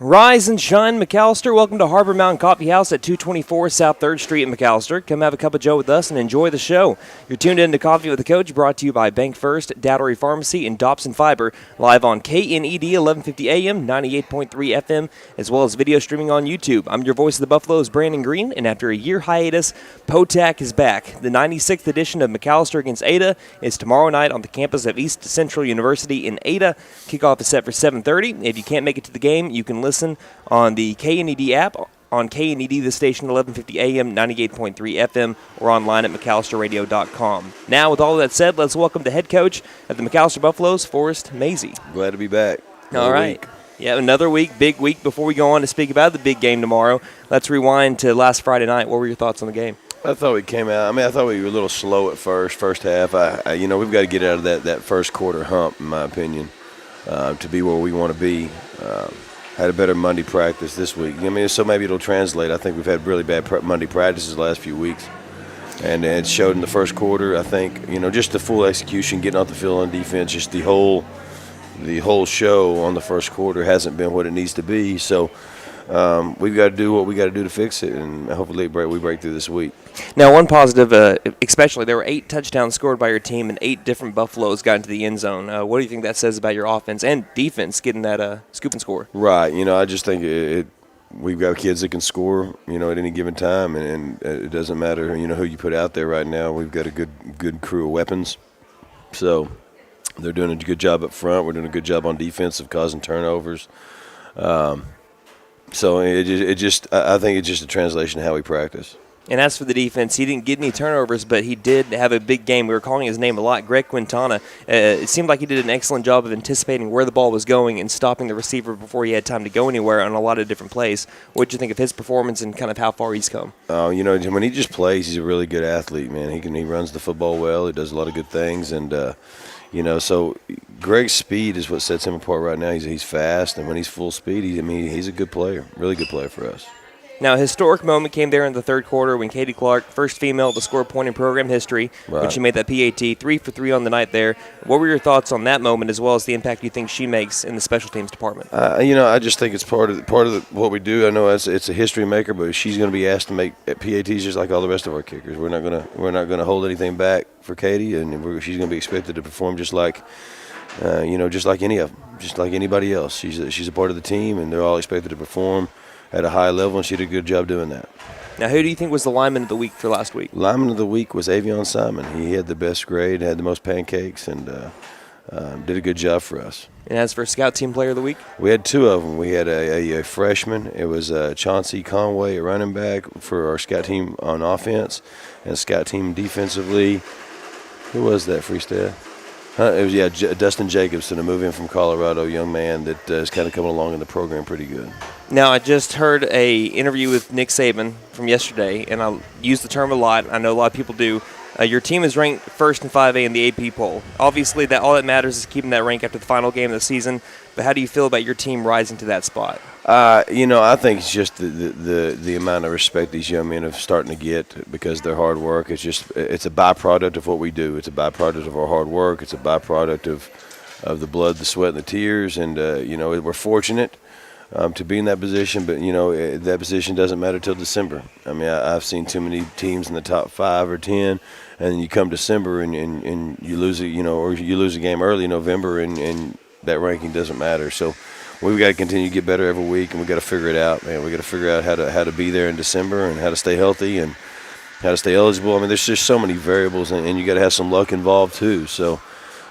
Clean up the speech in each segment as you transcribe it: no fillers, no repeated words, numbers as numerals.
Rise and shine, McAllister. Welcome to Harbor Mountain Coffee House at 224 South 3rd Street in McAllister. Come have a cup of joe with us and enjoy the show. You're tuned in to Coffee with the Coach, brought to you by Bank First, Dowdery Pharmacy, and Dobson Fiber, live on KNED 1150 AM, 98.3 FM, as well as video streaming on YouTube. I'm your voice of the Buffaloes, Brandon Green, and after a year hiatus, POTAC is back. The 96th edition of McAllister against Ada is tomorrow night on the campus of East Central University in Ada. Kickoff is set for 7:30. If you can't make it to the game, you can listen on the KNED app, on KNED, the station 1150 AM, 98.3 FM, or online at McAllisterRadio.com. Now, with all of that said, let's welcome the head coach of the McAllister Buffaloes, Forrest Mazey. Glad to be back. All right. Yeah, another week, big week. Before we go on to speak about the big game tomorrow, let's rewind to last Friday night. What were your thoughts on the game? I thought we came out. I thought we were a little slow at first half. We've got to get out of that first quarter hump, in my opinion, to be where we want to be. Had a better Monday practice this week. So maybe it'll translate. I think we've had really bad Monday practices the last few weeks. And it showed in the first quarter, I think, just the full execution, getting off the field on defense, just the whole show on the first quarter hasn't been what it needs to be. So we've got to do what we got to do to fix it, and hopefully we break through this week. Now, one positive, especially, there were 8 touchdowns scored by your team, and 8 different Buffaloes got into the end zone. What do you think that says about your offense and defense getting that scoop and score? Right. I just think we've got kids that can score, at any given time, and it doesn't matter, who you put out there right now. We've got a good crew of weapons. So they're doing a good job up front. We're doing a good job on defense of causing turnovers. So I think it's just a translation of how we practice. And as for the defense, he didn't get any turnovers, but he did have a big game. We were calling his name a lot, Greg Quintana. It seemed like he did an excellent job of anticipating where the ball was going and stopping the receiver before he had time to go anywhere on a lot of different plays. What did you think of his performance and kind of how far he's come? When he just plays, he's a really good athlete, man. He runs the football well. He does a lot of good things, and so Greg's speed is what sets him apart right now. He's fast, and when he's full speed, he's a good player, really good player for us. Now, a historic moment came there in the third quarter when Katie Clark, first female to score a point in program history, when she made that PAT, 3 for 3 on the night there. What were your thoughts on that moment, as well as the impact you think she makes in the special teams department? I just think it's part of what we do. I know it's a history maker, but she's going to be asked to make PATs just like all the rest of our kickers. We're not going to hold anything back for Katie, and she's going to be expected to perform just like any of them, just like anybody else. She's a part of the team, and they're all expected to perform at a high level, and she did a good job doing that. Now, who do you think was the lineman of the week for last week? Lineman of the week was Avion Simon. He had the best grade, had the most pancakes, and did a good job for us. And as for Scout Team Player of the Week? We had 2 of them. We had a freshman. It was Chauncey Conway, a running back for our Scout Team on offense, and Scout Team defensively. Who was that, Freestad? It was, Dustin Jacobson, a move-in from Colorado, young man that is kind of coming along in the program pretty good. Now, I just heard a interview with Nick Saban from yesterday, and I use the term a lot. I know a lot of people do. Your team is ranked first in 5A in the AP poll. Obviously, all that matters is keeping that rank after the final game of the season. But how do you feel about your team rising to that spot? I think it's just the amount of respect these young men are starting to get because of their hard work. It's a byproduct of what we do. It's a byproduct of our hard work. It's a byproduct of the blood, the sweat, and the tears. And we're fortunate to be in that position, but that position doesn't matter till December. I've seen too many teams in the top 5 or 10, and then you come December and you lose it, or you lose a game early in November, and that ranking doesn't matter. So we've got to continue to get better every week, and we've got to figure it out, man. We've got to figure out how to be there in December and how to stay healthy and how to stay eligible. There's just so many variables, and you got to have some luck involved too. So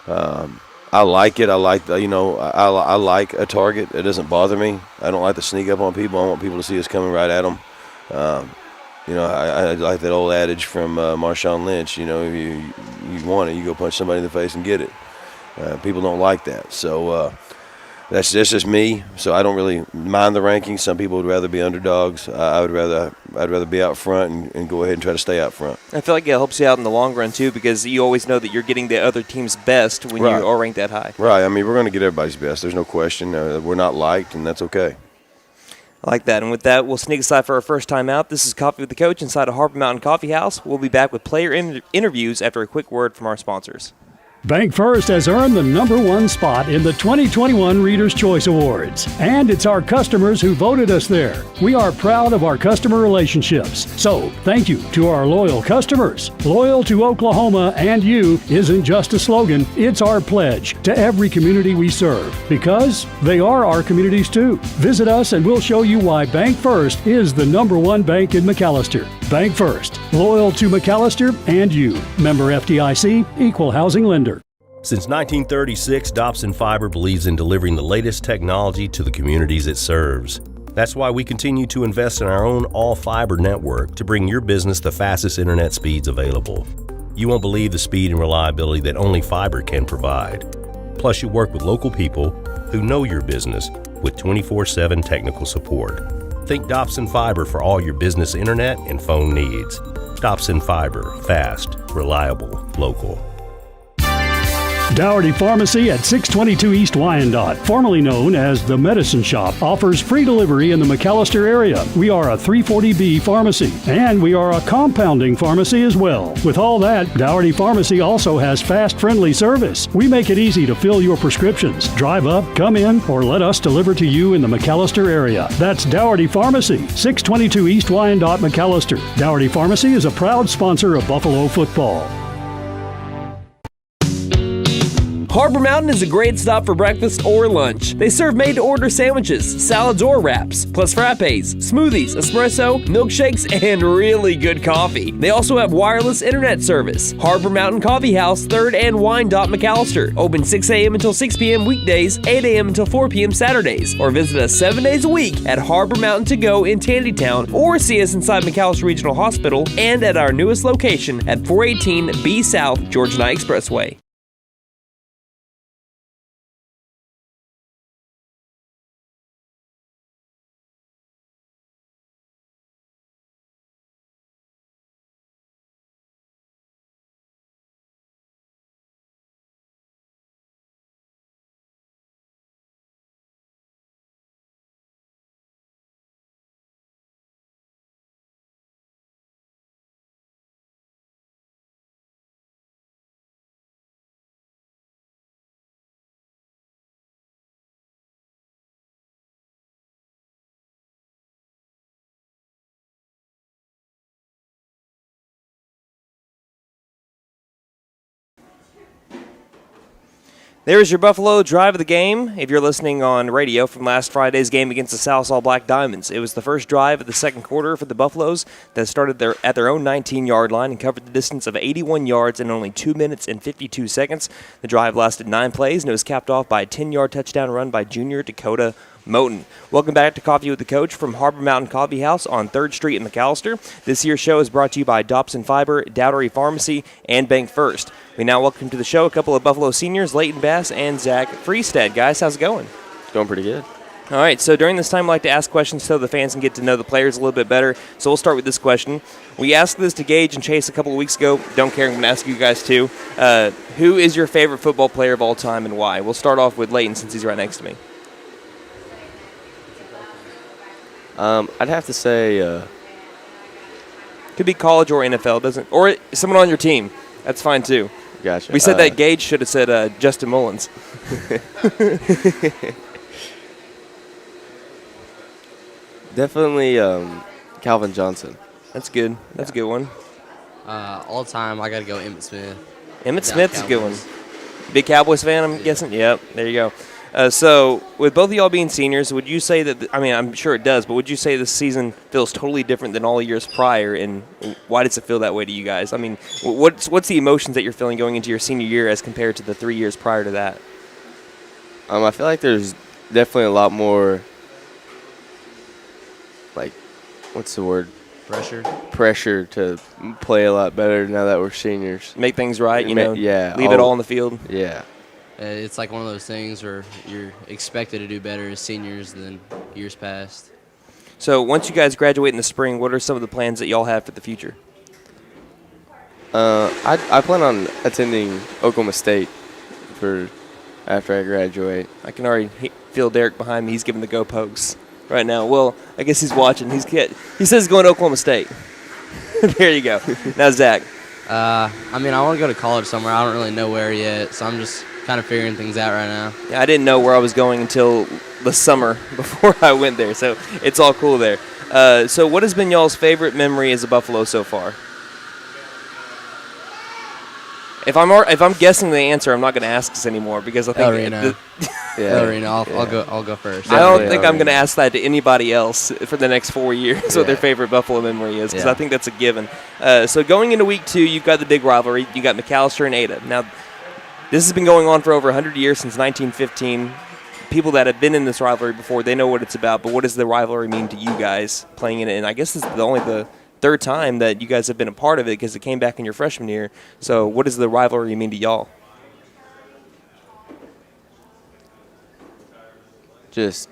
I like it. I like a target. It doesn't bother me. I don't like to sneak up on people. I want people to see us coming right at them. I like that old adage from Marshawn Lynch. You want it, you go punch somebody in the face and get it. People don't like that. So that's just me. So I don't really mind the rankings. Some people would rather be underdogs. I'd rather be out front and go ahead and try to stay out front. I feel like it helps you out in the long run too, because you always know that you're getting the other team's best when you are ranked that high. Right. We're going to get everybody's best. There's no question. We're not liked, and that's okay. I like that. And with that, we'll sneak aside for our first time out. This is Coffee with the Coach inside of Harbor Mountain Coffee House. We'll be back with player interviews after a quick word from our sponsors. Bank First has earned the #1 spot in the 2021 Reader's Choice Awards, and it's our customers who voted us there. We are proud of our customer relationships. So, thank you to our loyal customers. Loyal to Oklahoma and you isn't just a slogan, it's our pledge to every community we serve, because they are our communities too. Visit us and we'll show you why Bank First is the #1 bank in McAllister. Bank First, loyal to McAllister and you. Member FDIC, Equal Housing Lender. Since 1936, Dobson Fiber believes in delivering the latest technology to the communities it serves. That's why we continue to invest in our own all-fiber network to bring your business the fastest internet speeds available. You won't believe the speed and reliability that only fiber can provide. Plus, you work with local people who know your business with 24/7 technical support. Think Dobson Fiber for all your business internet and phone needs. Dobson Fiber, fast, reliable, local. Dougherty Pharmacy at 622 East Wyandotte, formerly known as The Medicine Shop, offers free delivery in the McAllister area. We are a 340B pharmacy, and we are a compounding pharmacy as well. With all that, Dougherty Pharmacy also has fast, friendly service. We make it easy to fill your prescriptions. Drive up, come in, or let us deliver to you in the McAllister area. That's Dougherty Pharmacy, 622 East Wyandotte, McAllister. Dougherty Pharmacy is a proud sponsor of Buffalo football. Harbor Mountain is a great stop for breakfast or lunch. They serve made-to-order sandwiches, salads or wraps, plus frappes, smoothies, espresso, milkshakes, and really good coffee. They also have wireless internet service. Harbor Mountain Coffee House, 3rd and Wyandotte, McAllister. Open 6 a.m. until 6 p.m. weekdays, 8 a.m. until 4 p.m. Saturdays. Or visit us 7 days a week at Harbor Mountain To Go in Tandytown, or see us inside McAllister Regional Hospital and at our newest location at 418 B South Georgia Knight Expressway. There's your Buffalo drive of the game. If you're listening on radio from last Friday's game against the Southall Black Diamonds, it was the first drive of the second quarter for the Buffaloes that started at their own 19-yard line and covered the distance of 81 yards in only 2 minutes and 52 seconds. The drive lasted 9 plays, and it was capped off by a 10-yard touchdown run by junior Dakota Moten. Welcome back to Coffee with the Coach from Harbor Mountain Coffee House on 3rd Street in McAllister. This year's show is brought to you by Dobson Fiber, Dougherty Pharmacy, and Bank First. We now welcome to the show a couple of Buffalo seniors, Leighton Bass and Zach Freestad. Guys, how's it going? It's going pretty good. All right, so during this time, I like to ask questions so the fans can get to know the players a little bit better. So we'll start with this question. We asked this to Gage and Chase a couple of weeks ago. Don't care, I'm going to ask you guys too. Who is your favorite football player of all time and why? We'll start off with Leighton since he's right next to me. I'd have to say Could be college or NFL, or someone on your team. That's fine too. Gotcha. We said that Gage should have said Justin Mullins. Definitely Calvin Johnson. That's good. That's a good one. All time, I got to go Emmitt Smith. Emmitt Smith's a good one. Big Cowboys fan, I'm guessing? Yep, there you go. So, with both of y'all being seniors, would you say that, I'm sure it does, but would you say this season feels totally different than all years prior, and why does it feel that way to you guys? What's the emotions that you're feeling going into your senior year as compared to the 3 years prior to that? I feel like there's definitely a lot more, what's the word? Pressure to play a lot better now that we're seniors. Make things right, yeah. Leave it all on the field. Yeah. It's like one of those things where you're expected to do better as seniors than years past. So once you guys graduate in the spring, what are some of the plans that y'all have for the future? I plan on attending Oklahoma State after I graduate. I can already feel Derek behind me. He's giving the go pokes right now. Well, I guess he's watching. He says he's going to Oklahoma State. There you go. Now, Zach, I mean, I want to go to college somewhere. I don't really know where yet, so I'm just kind of figuring things out right now. Yeah, I didn't know where I was going until the summer before I went there, so it's all cool there. So what has been y'all's favorite memory as a Buffalo so far? If I'm guessing the answer, I'm not going to ask this anymore because I think I'll go first. I don't think I'm going to ask that to anybody else for the next 4 years what their favorite Buffalo memory is, because I think that's a given. So going into week 2, you've got the big rivalry. You got McAllister and Ada. Now, this has been going on for over 100 years, since 1915. People that have been in this rivalry before, they know what it's about, but what does the rivalry mean to you guys playing in it? And I guess this is only the third time that you guys have been a part of it, because it came back in your freshman year. So what does the rivalry mean to y'all? Just,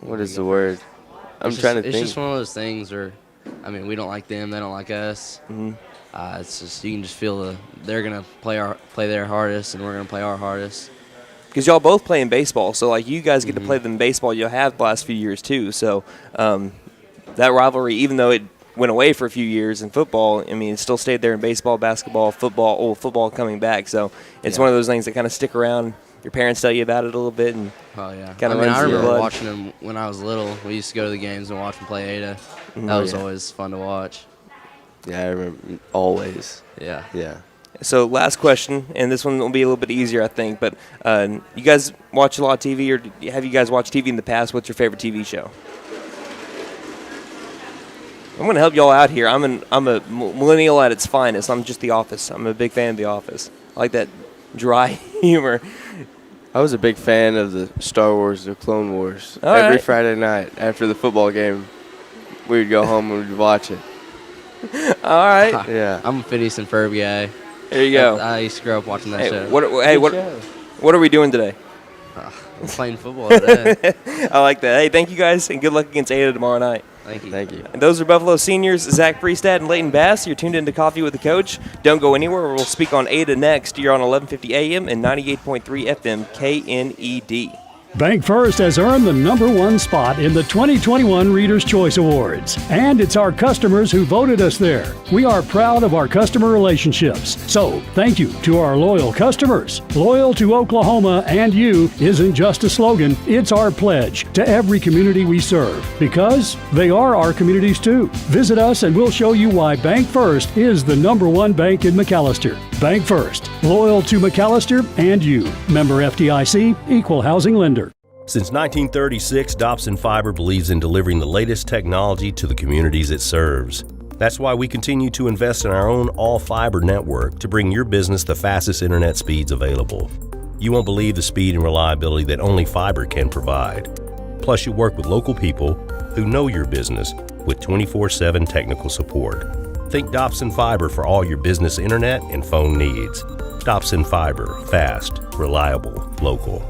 what is the word? I'm trying to think. It's just one of those things where, I mean, we don't like them, they don't like us. Mm-hmm. It's just, you can just feel they're gonna play their hardest, and we're gonna play our hardest. Because y'all both play in baseball, so like you guys get to play them in baseball. You'll have the last few years too. So that rivalry, even though it went away for a few years in football, I mean, it still stayed there in baseball, basketball, football. Football coming back, so it's one of those things that kind of stick around. Your parents tell you about it a little bit, and I remember watching them when I was little. We used to go to the games and watch them play Ada. That was always fun to watch. Yeah, I remember always. Yeah. So last question, and this one will be a little bit easier, I think. But you guys watch a lot of TV, or have you guys watched TV in the past? What's your favorite TV show? I'm going to help y'all out here. I'm a millennial at its finest. I'm just The Office. I'm a big fan of The Office. I like that dry humor. I was a big fan of the Star Wars, the Clone Wars. All Every right. Friday night after the football game, we would go home and we'd watch it. All right. Yeah. I'm a Phineas and Ferb guy. There you go. I used to grow up watching that Hey, show. what are we doing today? I'm playing football today. I like that. Hey, thank you guys, and good luck against Ada tomorrow night. Thank you. Thank you. And those are Buffalo seniors Zach Priestad and Leighton Bass. You're tuned into Coffee with the Coach. Don't go anywhere. We'll speak on Ada next. You're on 1150 AM and 98.3 FM KNED. Bank First has earned the #1 spot in the 2021 Reader's Choice Awards, and it's our customers who voted us there. We are proud of our customer relationships, so thank you to our loyal customers. Loyal to Oklahoma and you isn't just a slogan, it's our pledge to every community we serve, because they are our communities too. Visit us and we'll show you why Bank First is the #1 bank in McAllister. Bank First, loyal to McAllister and you. Member FDIC, Equal Housing Lender. Since 1936, Dobson Fiber believes in delivering the latest technology to the communities it serves. That's why we continue to invest in our own all-fiber network to bring your business the fastest internet speeds available. You won't believe the speed and reliability that only fiber can provide. Plus, you work with local people who know your business with 24/7 technical support. Think Dobson Fiber for all your business internet and phone needs. Dobson Fiber, fast, reliable, local.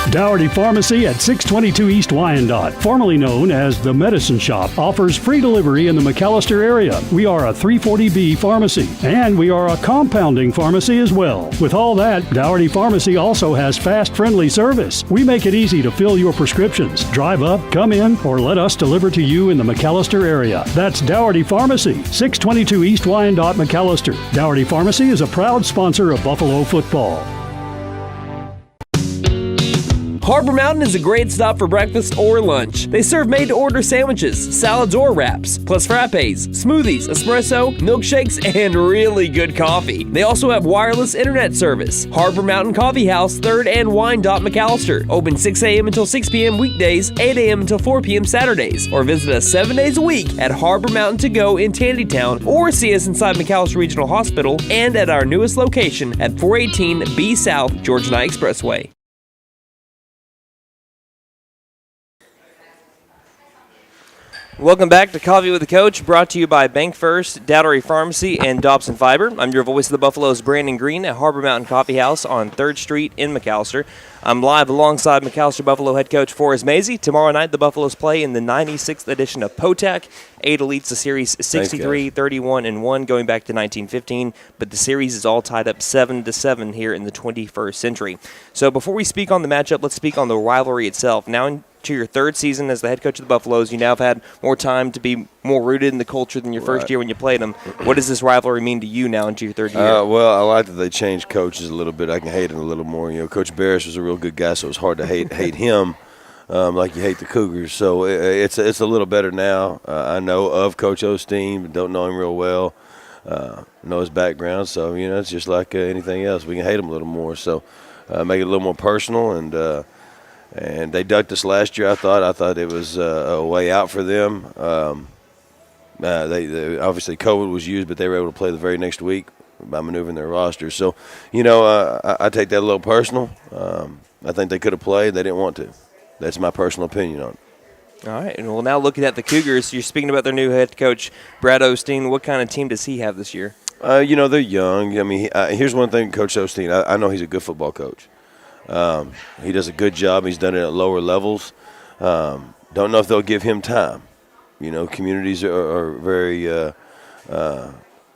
Dougherty Pharmacy at 622 East Wyandotte, formerly known as the Medicine Shop, offers free delivery in the McAllister area. We are a 340B pharmacy, and we are a compounding pharmacy as well. With all that, Dougherty Pharmacy also has fast, friendly service. We make it easy to fill your prescriptions. Drive up, come in, or let us deliver to you in the McAllister area. That's Dougherty Pharmacy, 622 East Wyandotte, McAllister. Dougherty Pharmacy is a proud sponsor of Buffalo football. Harbor Mountain is a great stop for breakfast or lunch. They serve made-to-order sandwiches, salads or wraps, plus frappes, smoothies, espresso, milkshakes, and really good coffee. They also have wireless internet service. Harbor Mountain Coffee House, 3rd and Wyandotte, McAllister. Open 6 a.m. until 6 p.m. weekdays, 8 a.m. until 4 p.m. Saturdays. Or visit us 7 days a week at Harbor Mountain To Go in Tandytown, or see us inside McAllister Regional Hospital and at our newest location at 418 B South Georgia Knight Expressway. Welcome back to Coffee with the Coach, brought to you by Bank First, Dougherty Pharmacy, and Dobson Fiber. I'm your voice of the Buffaloes, Brandon Green, at Harbor Mountain Coffee House on 3rd Street in McAllister. I'm live alongside McAllister Buffalo head coach Forrest Mazey. Tomorrow night, the Buffaloes play in the 96th edition of POTAC. Ada leads the series 63-31-1, going back to 1915, but the series is all tied up 7-7 here in the 21st century. So before we speak on the matchup, let's speak on the rivalry itself. Now, to your third season as the head coach of the Buffaloes. You now have had more time to be more rooted in the culture than your first year when you played them. What does this rivalry mean to you now into your third year? Well, I like that they changed coaches a little bit. I can hate him a little more. You know, Coach Barris was a real good guy, so it was hard to hate him like you hate the Cougars. So it's a little better now. I know of Coach Osteen, but don't know him real well. Know his background, so you know it's just like anything else. We can hate him a little more, so make it a little more personal. And they ducked us last year. I thought it was a way out for them. They obviously COVID was used, but they were able to play the very next week by maneuvering their roster. So, you know, I take that a little personal. I think they could have played. They didn't want to. That's my personal opinion on it. All right, and well, now looking at the Cougars, you're speaking about their new head coach, Brad Osteen. What kind of team does he have this year? You know, they're young. I mean, here's one thing, Coach Osteen. I know he's a good football coach. He does a good job. He's done it at lower levels. Don't know if they'll give him time. You know, communities are very,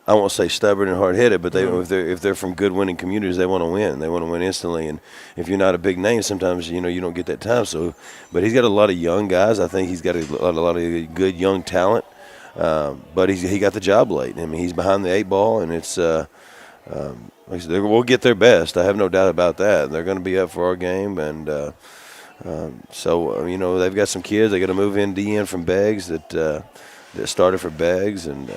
I won't say stubborn and hard-headed, but if they're from good winning communities, they want to win. They want to win instantly. And if you're not a big name, sometimes, you know, you don't get that time. So, but he's got a lot of young guys. I think he's got a lot of good young talent. But he got the job late. I mean, he's behind the 8 ball, and it's like I said, we'll get their best. I have no doubt about that. They're going to be up for our game, and so you know they've got some kids. They got to move in DN from Beggs that started for Beggs, and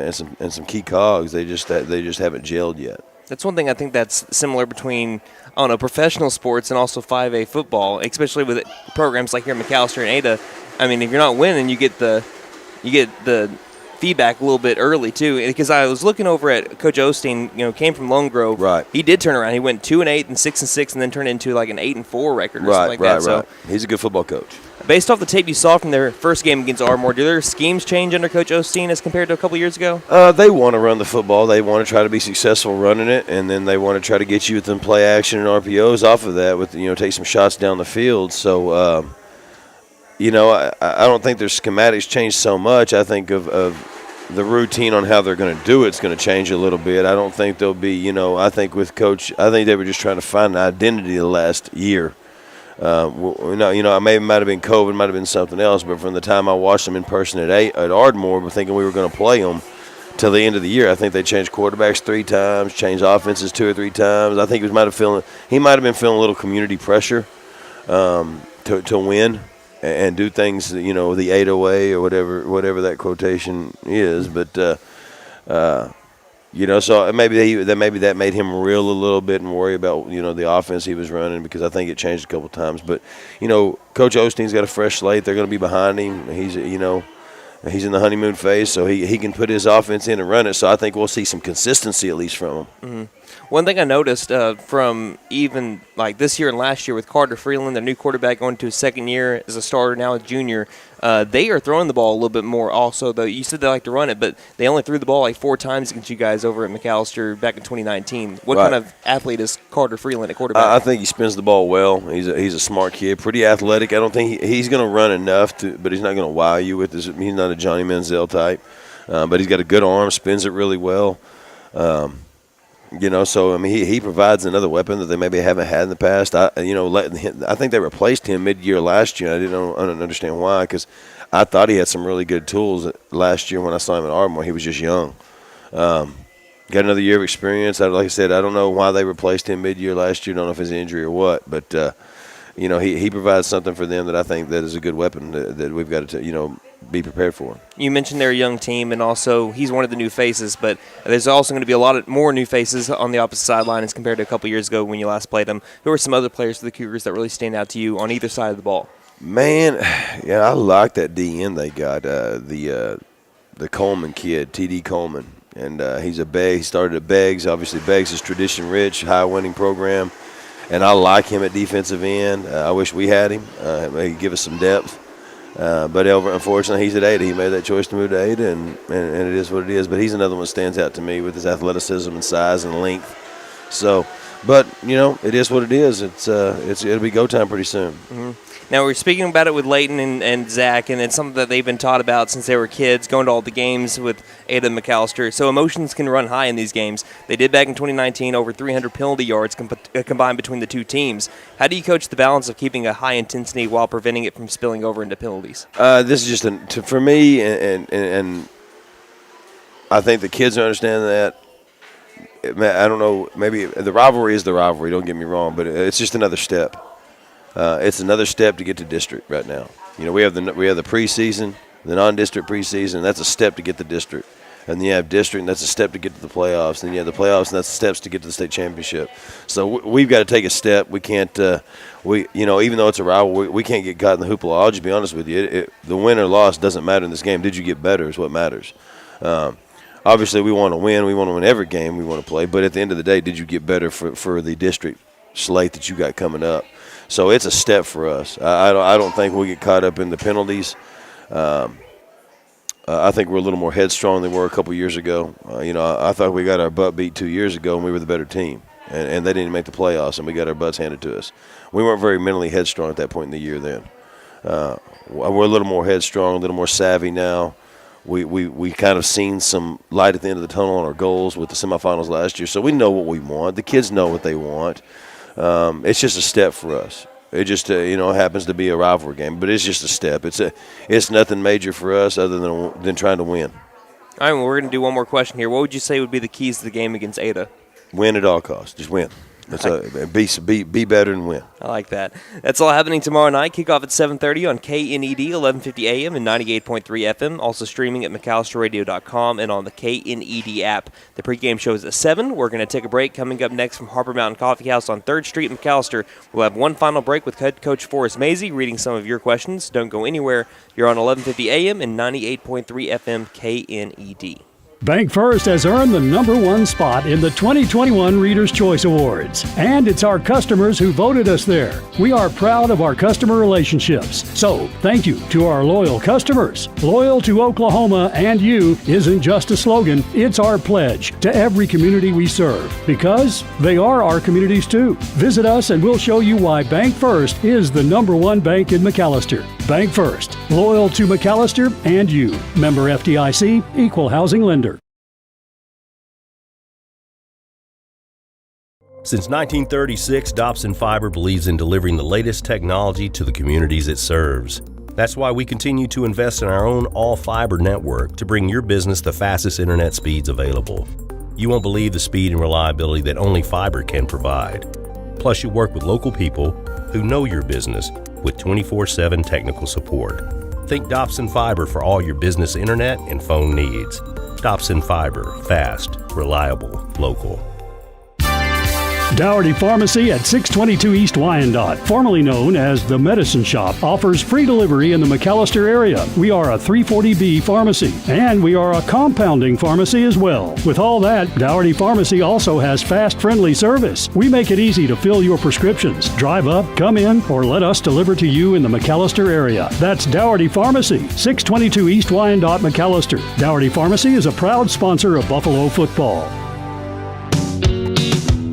some key cogs. They just haven't gelled yet. That's one thing I think that's similar between, I don't know, professional sports and also 5A football, especially with programs like here in McAllister and Ada. I mean, if you're not winning, you get the feedback a little bit early too. Because I was looking over at Coach Osteen, you know, came from Lone Grove. Right. He did turn around. He went 2-8 and 6-6, and then turned into like an 8-4 record or something like that. So he's a good football coach. Based off the tape you saw from their first game against Ardmore, do their schemes change under Coach Osteen as compared to a couple years ago? They want to run the football. They want to try to be successful running it, and then they want to try to get you with them play action and RPOs off of that with, you know, take some shots down the field. So, you know, I don't think their schematics change so much. I think of the routine on how they're going to do it's going to change a little bit. I don't think they'll be, you know, I think with Coach, I think they were just trying to find an identity the last year. You know, might have been COVID, might have been something else, but from the time I watched them in person at Ardmore, we're thinking we were going to play them till the end of the year. I think they changed quarterbacks 3 times, changed offenses 2 or 3 times. I think he might have been feeling a little community pressure to win and do things, you know, the 808 or whatever that quotation is. But you know, so maybe that made him reel a little bit and worry about, you know, the offense he was running, because I think it changed a couple times. But, you know, Coach Osteen's got a fresh slate. They're going to be behind him. He's in the honeymoon phase, so he can put his offense in and run it. So I think we'll see some consistency at least from him. Mm-hmm. One thing I noticed from even like this year and last year with Carter Freeland, their new quarterback going to his second year as a starter, now a junior, they are throwing the ball a little bit more also, though. You said they like to run it, but they only threw the ball like 4 times against you guys over at McAllister back in 2019. What kind of athlete is Carter Freeland at quarterback? I think he spins the ball well. He's a smart kid, pretty athletic. I don't think he's going to run enough, but he's not going to wow you with this. He's not a Johnny Manziel type, but he's got a good arm, spins it really well. You know, so I mean, he provides another weapon that they maybe haven't had in the past. I think they replaced him mid-year last year. I don't understand why, because I thought he had some really good tools last year when I saw him at Ardmore. He was just young. Got another year of experience. Like I said, I don't know why they replaced him mid-year last year. Don't know if it's injury or what, but you know, he provides something for them that I think that is a good weapon that we've got to, you know, be prepared for. You mentioned they're a young team, and also he's one of the new faces, but there's also going to be a lot more new faces on the opposite sideline as compared to a couple years ago when you last played them. Who are some other players for the Cougars that really stand out to you on either side of the ball? Man, yeah, I like that DN they got, the Coleman kid, T.D. Coleman, and he's a Beggs. He started at Beggs. Obviously, Beggs is tradition-rich, high-winning program, and I like him at defensive end. I wish we had him. He'd give us some depth. But unfortunately, he's at Ada. He made that choice to move to Ada, and it is what it is. But he's another one that stands out to me with his athleticism and size and length. So, but it is what it is. It'll be go time pretty soon. Mm-hmm. Now, we're speaking about it with Leighton and Zach, and it's something that they've been taught about since they were kids, going to all the games with Ada and McAllister. So emotions can run high in these games. They did back in 2019, over 300 penalty yards combined between the two teams. How do you coach the balance of keeping a high intensity while preventing it from spilling over into penalties? This is just for me, and I think the kids understand that. I don't know, maybe the rivalry is the rivalry, don't get me wrong, but it's just another step. It's another step to get to district right now. We have the preseason, the non-district preseason. That's a step to get to district, and then you have district, and that's a step to get to the playoffs. And then you have the playoffs, and that's steps to get to the state championship. So we've got to take a step. We can't. Even though it's a rivalry, we can't get caught in the hoopla. I'll just be honest with you. The win or loss doesn't matter in this game. Did you get better is what matters. Obviously, we want to win. We want to win every game we want to play. But at the end of the day, did you get better for the district slate that you got coming up? So it's a step for us. I don't think we get caught up in the penalties. I think we're a little more headstrong than we were a couple years ago. I thought we got our butt beat 2 years ago, and we were the better team. And they didn't make the playoffs, and we got our butts handed to us. We weren't very mentally headstrong at that point in the year then. We're a little more headstrong, a little more savvy now. We kind of seen some light at the end of the tunnel on our goals with the semifinals last year, so we know what we want. The kids know what they want. It's just a step for us. It just happens to be a rivalry game, but it's just a step. It's nothing major for us other than trying to win. All right, well, we're going to do one more question here. What would you say would be the keys to the game against Ada? Win at all costs. Just win. Be better and win. I like that. That's all happening tomorrow night. Kickoff at 7:30 on KNED 1150 AM and 98.3 FM. Also streaming at McAllisterRadio.com and on the KNED app. The pregame show is at 7. We're going to take a break. Coming up next from Harper Mountain Coffee House on 3rd Street in McAllister, we'll have one final break with head coach Forrest Mazey reading some of your questions. Don't go anywhere. You're on 1150 AM and 98.3 FM KNED. Bank First has earned the #1 spot in the 2021 Reader's Choice Awards, and it's our customers who voted us there. We are proud of our customer relationships, so thank you to our loyal customers. Loyal to Oklahoma and you isn't just a slogan, it's our pledge to every community we serve, because they are our communities too. Visit us and we'll show you why Bank First is the #1 bank in McAllister. Bank First, loyal to McAllister and you. Member FDIC, Equal Housing Lender. Since 1936, Dobson Fiber believes in delivering the latest technology to the communities it serves. That's why we continue to invest in our own all-fiber network to bring your business the fastest internet speeds available. You won't believe the speed and reliability that only fiber can provide. Plus, you work with local people who know your business with 24/7 technical support. Think Dobson Fiber for all your business internet and phone needs. Dobson Fiber, fast, reliable, local. Dougherty Pharmacy at 622 East Wyandotte, formerly known as the Medicine Shop, offers free delivery in the McAllister area. We are a 340B pharmacy, and we are a compounding pharmacy as well. With all that, Dougherty Pharmacy also has fast, friendly service. We make it easy to fill your prescriptions. Drive up, come in, or let us deliver to you in the McAllister area. That's Dougherty Pharmacy, 622 East Wyandotte, McAllister. Dougherty Pharmacy is a proud sponsor of Buffalo football.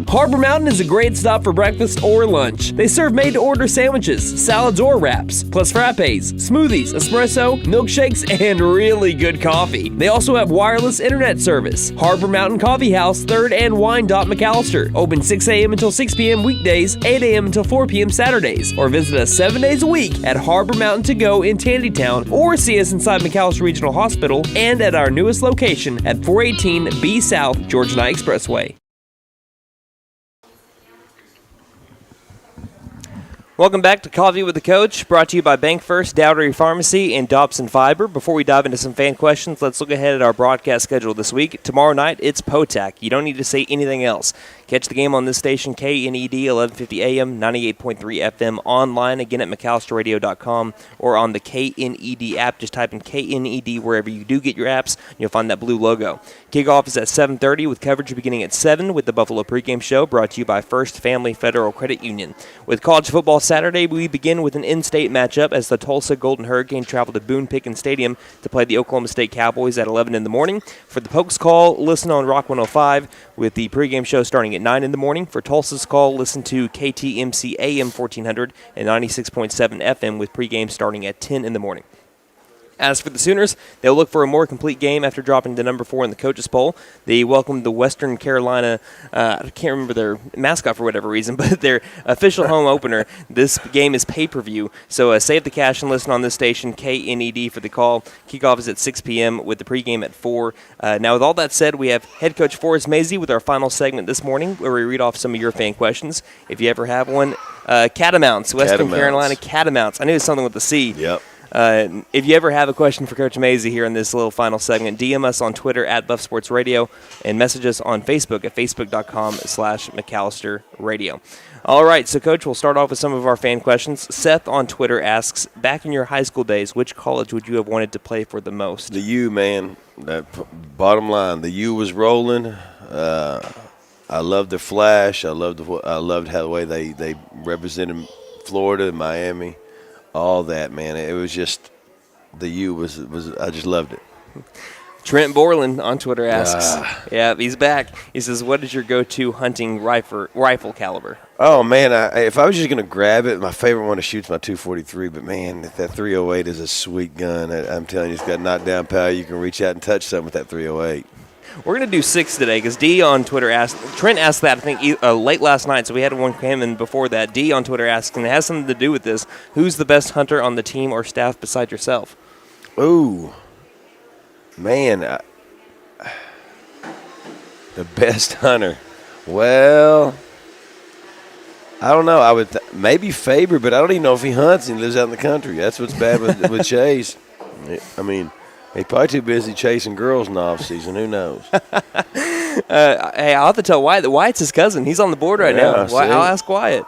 Harbor Mountain is a great stop for breakfast or lunch. They serve made-to-order sandwiches, salads or wraps, plus frappes, smoothies, espresso, milkshakes, and really good coffee. They also have wireless internet service. Harbor Mountain Coffee House, 3rd and Wyandotte, McAllister. Open 6 a.m. until 6 p.m. weekdays, 8 a.m. until 4 p.m. Saturdays. Or visit us 7 days a week at Harbor Mountain To Go in Tandytown, or see us inside McAllister Regional Hospital and at our newest location at 418 B South Georgia Knight Expressway. Welcome back to Coffee with the Coach, brought to you by Bank First, Dougherty Pharmacy, and Dobson Fiber. Before we dive into some fan questions, let's look ahead at our broadcast schedule this week. Tomorrow night, it's POTAC. You don't need to say anything else. Catch the game on this station, KNED, 1150 AM, 98.3 FM, online, again at McAllisterRadio.com, or on the KNED app. Just type in KNED wherever you do get your apps, and you'll find that blue logo. Kickoff is at 7:30 with coverage beginning at 7 with the Buffalo pregame show, brought to you by First Family Federal Credit Union. With college football Saturday, we begin with an in-state matchup as the Tulsa Golden Hurricane travel to Boone Pickens Stadium to play the Oklahoma State Cowboys at 11 in the morning. For the Pokes call, listen on Rock 105 with the pregame show starting at 9 in the morning. For Tulsa's call, listen to KTMC AM 1400 and 96.7 FM with pregame starting at 10 in the morning. As for the Sooners, they'll look for a more complete game after dropping to number 4 in the coaches poll. They welcomed the Western Carolina, I can't remember their mascot for whatever reason, but their official home opener. This game is pay-per-view, so save the cash and listen on this station, KNED, for the call. Kickoff is at 6 p.m. with the pregame at 4. Now, with all that said, we have head coach Forrest Mazey with our final segment this morning where we read off some of your fan questions. If you ever have one, Catamounts, Western Carolina Catamounts. I knew it was something with the C. Yep. If you ever have a question for Coach Mazey here in this little final segment, DM us on Twitter at Buff Sports Radio and message us on Facebook at facebook.com/McAllister Radio. All right, so Coach, we'll start off with some of our fan questions. Seth on Twitter asks, back in your high school days, which college would you have wanted to play for the most? The U, man. That bottom line, the U was rolling. I loved the flash. I loved how the way they represented Florida and Miami. All that, man. It was just the U was I just loved it. Trent Borland on Twitter asks, yeah, he's back. He says, what is your go-to hunting rifle caliber? Oh, man, if I was just going to grab it, my favorite one to shoot is my 243. But, man, that 308 is a sweet gun. I'm telling you, it's got knockdown power. You can reach out and touch something with that 308. We're going to do 6 today because D on Twitter asked, Trent asked that, I think, late last night, so we had one come in before that. D on Twitter asked, and it has something to do with this, who's the best hunter on the team or staff besides yourself? Ooh, man, the best hunter. Well, I don't know. I would maybe Faber, but I don't even know if he hunts and he lives out in the country. That's what's bad with Chase. I mean, he's probably too busy chasing girls in the off season. Who knows? Hey, I'll have to tell Wyatt that Wyatt's his cousin. He's on the board right now. I'll ask Wyatt.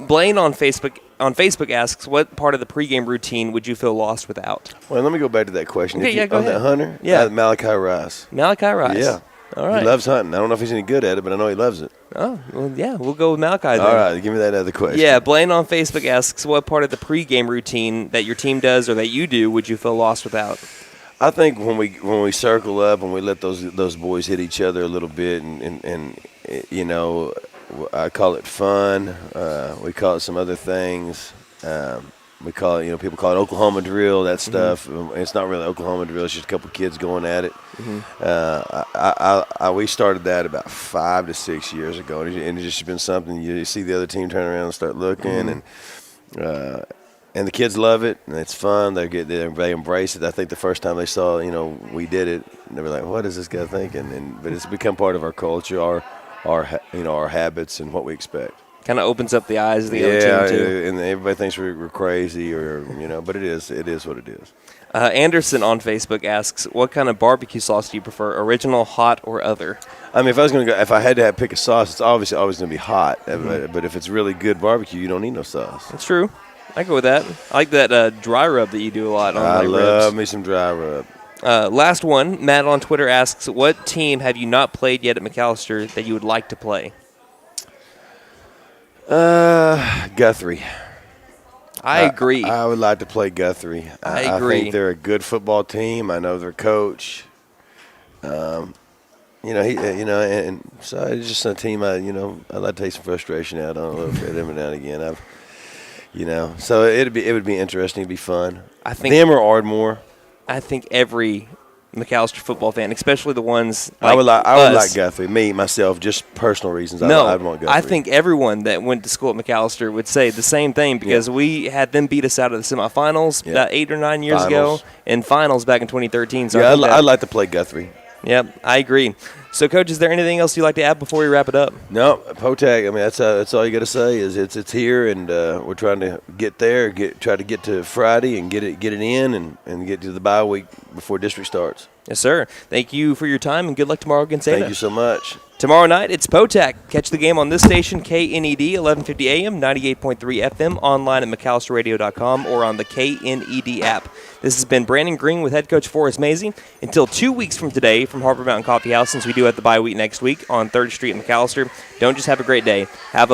Blaine on Facebook asks, what part of the pregame routine would you feel lost without? Well, let me go back to that question. Okay, go ahead. That hunter? Yeah. Malachi Rice. Malachi Rice. Yeah. All right. He loves hunting. I don't know if he's any good at it, but I know he loves it. Oh, well, yeah, we'll go with Malachi then. All right, give me that other question. Yeah, Blaine on Facebook asks, what part of the pregame routine that your team does or that you do would you feel lost without? I think when we circle up and we let those boys hit each other a little bit and you know, I call it fun. We call it some other things. We call it, people call it Oklahoma drill, that stuff. It's not really Oklahoma drill. It's just a couple kids going at it. We started that about 5 to 6 years ago, and it's just been something you see the other team turn around and start looking, and the kids love it, and it's fun. They embrace it. I think the first time they saw, we did it, and they were like, "What is this guy thinking?" But it's become part of our culture, our habits, and what we expect. Kind of opens up the eyes of the other team too. And everybody thinks we're crazy, but it is what it is. Anderson on Facebook asks, what kind of barbecue sauce do you prefer, original, hot, or other? I mean, if I had to pick a sauce, it's obviously always going to be hot. But if it's really good barbecue, you don't need no sauce. That's true. I go with that. I like that dry rub that you do a lot on I love ribs. Me some dry rub. Last one, Matt on Twitter asks, what team have you not played yet at McAllister that you would like to play? Guthrie. I agree. I would like to play Guthrie. I agree. I think they're a good football team. I know their coach. And so it's just a team. I'd like to take some frustration out on a little bit every now and again. So it would be interesting. It'd be fun. I think them or Ardmore. I think every McAllister football fan, especially the ones I would like us. Guthrie. Myself, just personal reasons. I'd want Guthrie. I think everyone that went to school at McAllister would say the same thing because we had them beat us out of the semifinals about 8 or 9 years ago and finals back in 2013. So I'd like to play Guthrie. Yep, I agree. So, Coach, is there anything else you'd like to add before we wrap it up? No, POTAC. I mean, that's all you got to say is it's here, and we're trying to get there, try to get to Friday and get it in, and get to the bye week before district starts. Yes, sir. Thank you for your time, and good luck tomorrow against Ada. Thank you so much. Tomorrow night, it's POTAC. Catch the game on this station, KNED, 1150 AM, 98.3 FM, online at McAllisterRadio.com or on the KNED app. This has been Brandon Green with head coach Forrest Mazey. Until 2 weeks from today from Harbor Mountain Coffee House, since we do have the bye week next week on 3rd Street in McAllister, don't just have a great day. Have a